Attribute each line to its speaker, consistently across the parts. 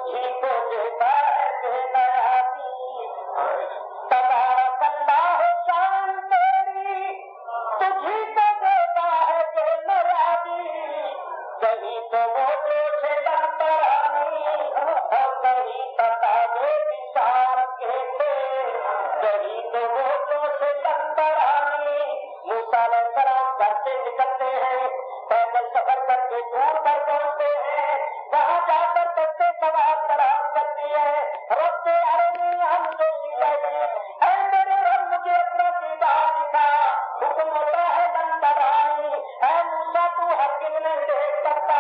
Speaker 1: تجھی کو دیتا ہے بے نیازی تبارک اللہ شان تیری تجھی کو دیتا ہے بے نیازی کہیں تو وہ جیسے لمبرانی اور کہیں تتابے نثار کہتے کہیں تو وہ جیسے لمبرانی موسیٰ علیہ السلام گھر سے نکلتے ہیں پیدل سفر کر کے دور پر پہنچتے ہیں وہاں جا کر کتے سوال خراب کرتی ہے رب ارنی انظر الیک اے میرے رب مجھے اپنا دیدار دکھا حکم ہوتا ہے لمبرانی اے موسیٰ تو حکیم نے دیکھ کرتا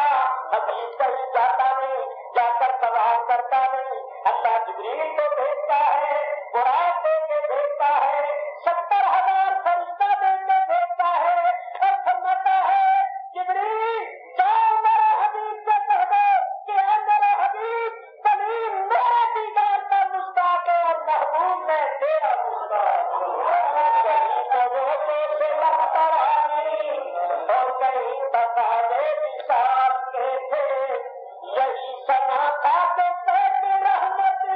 Speaker 1: حبیب کہیں جاتا نہیں جا کر سوال کرتا نہیں اللہ جبریل کو بھیجتا ہے قرآن دے کے بھیجتا ہے 70,000 فرشتہ دے کے بھیجتا ہے اور فرماتا ہے جبریل جاؤ میرے حبیب سے کہہ دو کہ اے میرے حبیب کلیم میرے دیدار کا مشتاق ہے اور محبوب میں تیرا مشتاق کہیں تو وہ سے لمبرانی اور کہیں تتابے نثار کہتے یہی سنا تھا کہ سید رحمت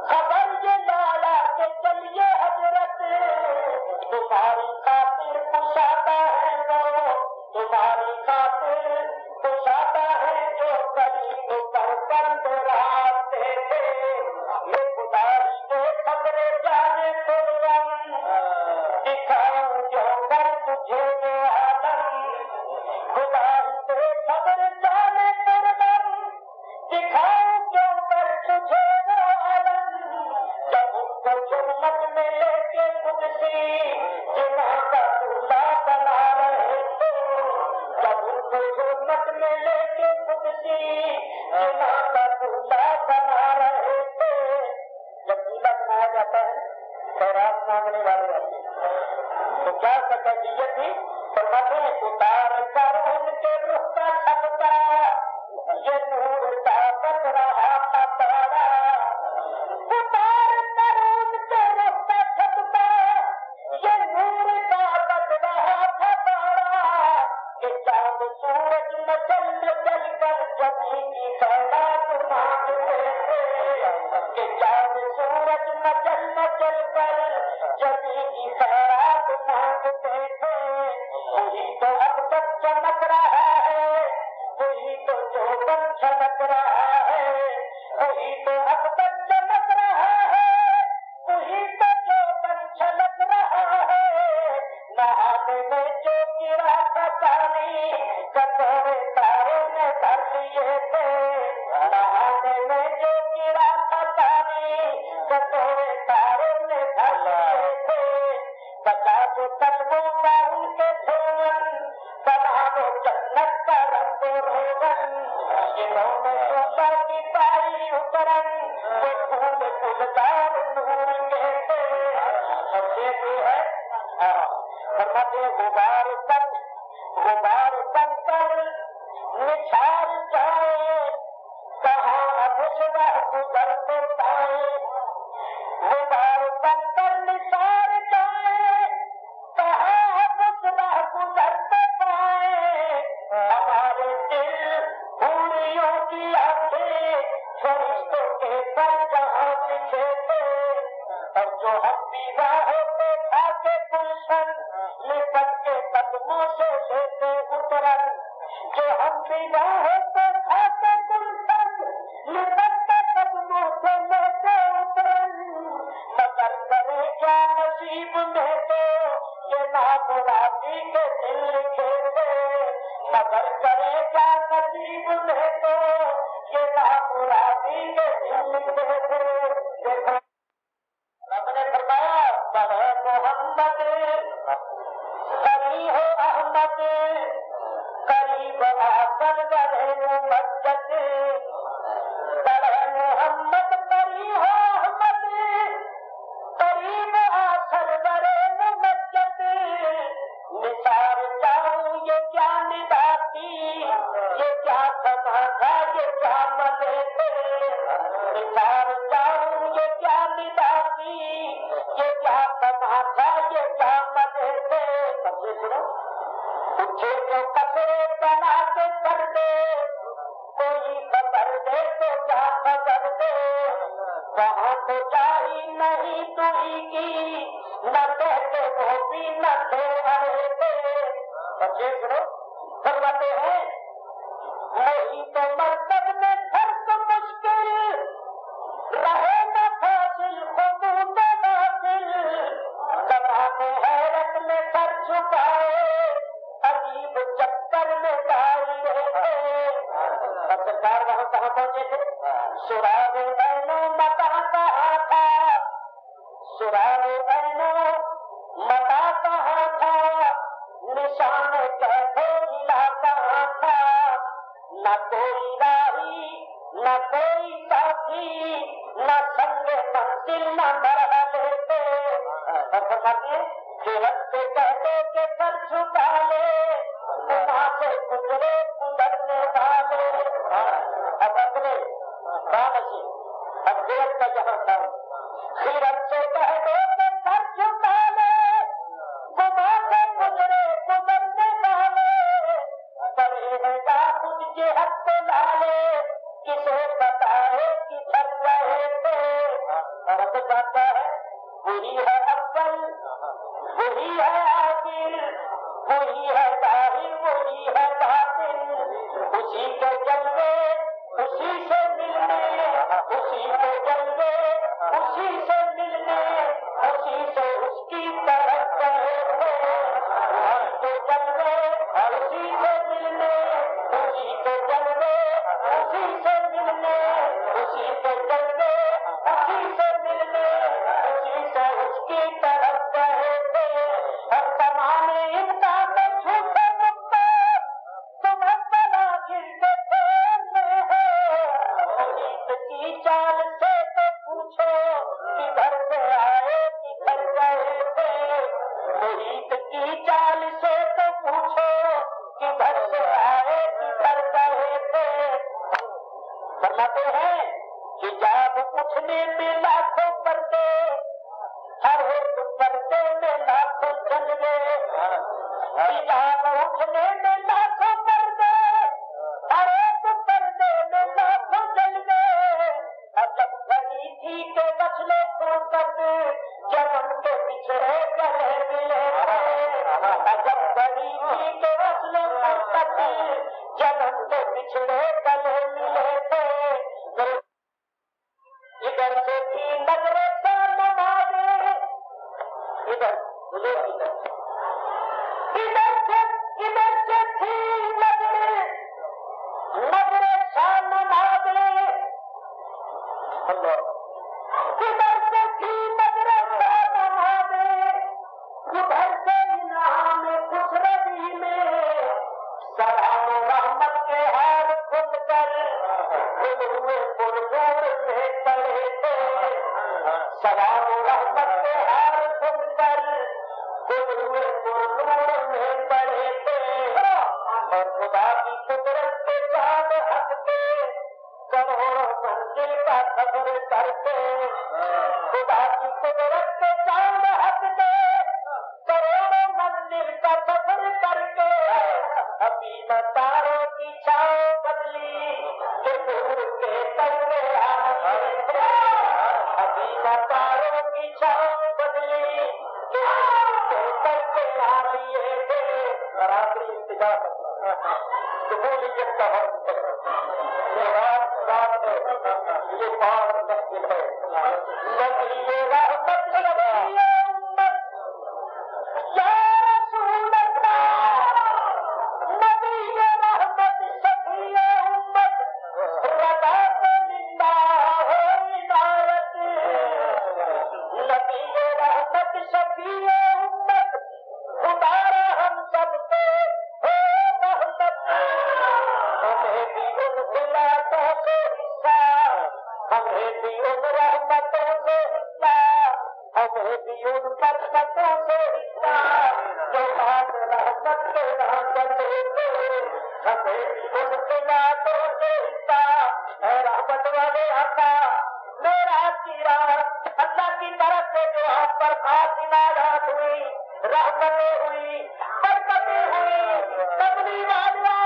Speaker 1: خبر یہ لایا کہ چلیے حضرت تمہاری خاطر کشادہ ہے وہ تمہاری خاطر کشادہ ہے جو قریب پر بند رہتے تھے یہ گزارش کے خبریں جانے قربان دکھاؤں جو کر تجھے وہ عالم گزارش کے خبر جانے قربان دکھاؤں جو کر تجھے وہ عالم جب ان کو جنت میں لے کے خود سی جنا کا دلہا بنا رہے تھے جب ان کو جنت میں لے کے خود سی جنا کا دلہا بنا رہے تھے جب دلہا بنایا جاتا ہے خیرات مانگنے والے آتے ہیں تو کیا سکتی تھی فرماتے ہیں اتار کر ان کے رخ کا چھپتا یہ نور کا بچ رہا تھا تارا اتار کر ان کے رخ کا چھپتا یہ نور کا بچ رہا تھا تارا کہ چاند سورج مچل مچل کر جبھی کی خیرات مانگتے تھے کہ چاند سورج مچل مچل کر جبھی کی خیرات مانگتے تھے وہی تو اب تک چمک رہا ہے وہی تو چوبن چھلک رہا ہے وہی تو اب تک چمک رہا ہے وہی تو چوبن چھلک رہا ہے نہانے میں جو گرا تھا پانی کٹورے تاروں نے بھر دیے تھے نہانے میں جو گرا تھا پانی کٹورے تاروں نے بھر دیے تھے بچا تو تلبوں کا ان کے دھون بنا دو جنت کا رنگ روغن جنہوں نے اوپر کی پائی اترن وہ پھول گلدار نور کے تھے اور یہ بھی ہے فرماتے غبار تن پر نچھار جائے کہاں اب اس وقت گزرتے پائے غبار تن پر نثار جائے کہاں اب اس وقت گزرتے پائے ہمارے دل پوریوں کی آنکھیں فرشتوں کے پر جہاں لکھے تھے اور جو ہم دیواہوں پہ کھا کے گلشن لپٹ کے قدموں سے لیتے اترن جو ہم دیواہوں پہ کھا کے گلشن لپٹ کے قدموں سے لیتے اترن قدر کرے کیا نصیب میں تو یہ نامرادی کے دل لکھے تھے قدر کرے کیا نصیب میں تو یہ نامرادی کے دل لکھے تھے رب نے فرمایا بڑے محمد کری ہو احمد قریب آسن بڑے مسجد بڑے محمد کری ہو احمد قریب آسن بڑے مسجد نثار جاؤں یہ کیا نباتی یہ کیا سما تھا یہ کیا ملے تھے نثار جاؤں یہ کیا نباتی یہ کیا سما تھا یہ کیا ملے تھے سمجھے سنو اٹھے تو کپڑے بنا کے کر دے کوئی خبر دے تو کیا کہاں تو جاری نہیں تھی کی نہ کہتے وہ بھی نہ تھے آئے تھے. بچے سنو فرماتے ہیں نہیں تو مرتب میں فرق مشکل رہے نہ فاصل خطوط داخل. زبان حیرت میں سر جھکائے عجیب چکر میں ڈال رہے. اب سرکار وہاں کہاں پہنچے تھے؟ سراغ بینوں متا کہاں تھا, سراغ بینوں متا کہاں تھا, نشان کیسے ملا کہاں تھا. نہ کوئی راہی نہ کوئی ساتھی نہ سنگ منزل نہ مرحلے تھے. فرماتے پھرت سے کہتے کہ سر جھکا لے وہاں سے گزرے گزرنے والے. اب اپنے بانسی اب دیکھ کا جہاں تھا خیرت سے کہہ دو کہ سر جھکا لے وہاں سے گزرے گزرنے والے. بڑے گا خود کے حق کو ڈالے کسے بتائے کدھر گئے تھے. اور اب جاتا ہے وہی ہے اول وہی ہے آخر وہی ہے ظاہر وہی ہے باطن. اسی کے جلوے اسی سے ملنے اسی کے جلوے اسی سے ملنے اسی سے اس کی طرف گئے تھے. اسی کے جلوے اسی سے ملنے اسی کے جلوے اسی سے ملنے اسی کے جلوے اسی سے ملنے اسی سے اس کی طرف گئے تھے. ہر زمانے انسان میں جھوٹے مکتے تمہیں بنا جن کے پھیرنے ہیں. محیط کی چال سے تو پوچھو کدھر سے آئے کدھر گئے تھے. محیط کی چال سے تو پوچھو کدھر سے آئے کدھر گئے تھے. فرماتے ہیں حجاب اٹھنے میں لاکھوں پردے ہر ایک پردے میں لاکھوں جلوے. حجاب اٹھنے میں لاکھوں پردے ہر ایک پردے میں لاکھوں جلوے. جب گھڑی تھی کہ بچلے فرقت جنم کے پچھڑے گلے ملے تھے. جب گھڑی تھی کہ بچلے فرقت جنم کے پچھڑے گلے ملے تھے. ادھر سے تھی نظر کا نمازے ادھر سے تھی نظر شاہ نمازے. ادھر سے تھی نظر شاہ نمازے ادھر سے انعام خسروی میں سلام رحمت کے ہار کھل کر کھل ہوئے پرزور میں چڑھے تھے. سلام رحمت کے ہار کھل کر کھل ہوئے پرزور میں چڑھے تھے. اور خدا کی قدرت کے چاند ہنستے کروڑوں منزل کا سفر کرتے. خدا کی قدرت کے چاند ہنستے کروڑوں منزل کا سفر کرتے. ابھی تاروں کی چھاؤں بدلی کہ دور کے تلے آئے تھے. ابھی تاروں کی چھاؤں بدلی کہ دور کے تلے آئے تھے. برابری اتجاہ قبولیت کا وقت ہے. یہ بات مشکل ہے. نبی رحمت نبی امت یا رسول اللہ نبی رحمت شفیع امت رضا للہ ہو عنایت. نبی رحمت شفیع امت خدا ہم سب کو ہو رحمت. ہمیں بھی ان خلافوں سے حصہ ہمیں بھی ان رحمتوں سے حصہ ہمیں بھی ان برکتوں سے حصہ جو بات رحمت کے نام کرتے تھے. ہمیں بھی ان خلافوں سے حصہ. اے رحمت والے آقا میرا چیرا اللہ کی طرف سے جو آپ پر خاص عنایات ہوئی رحمتیں ہوئی برکتیں ہوئی تبلیغ والی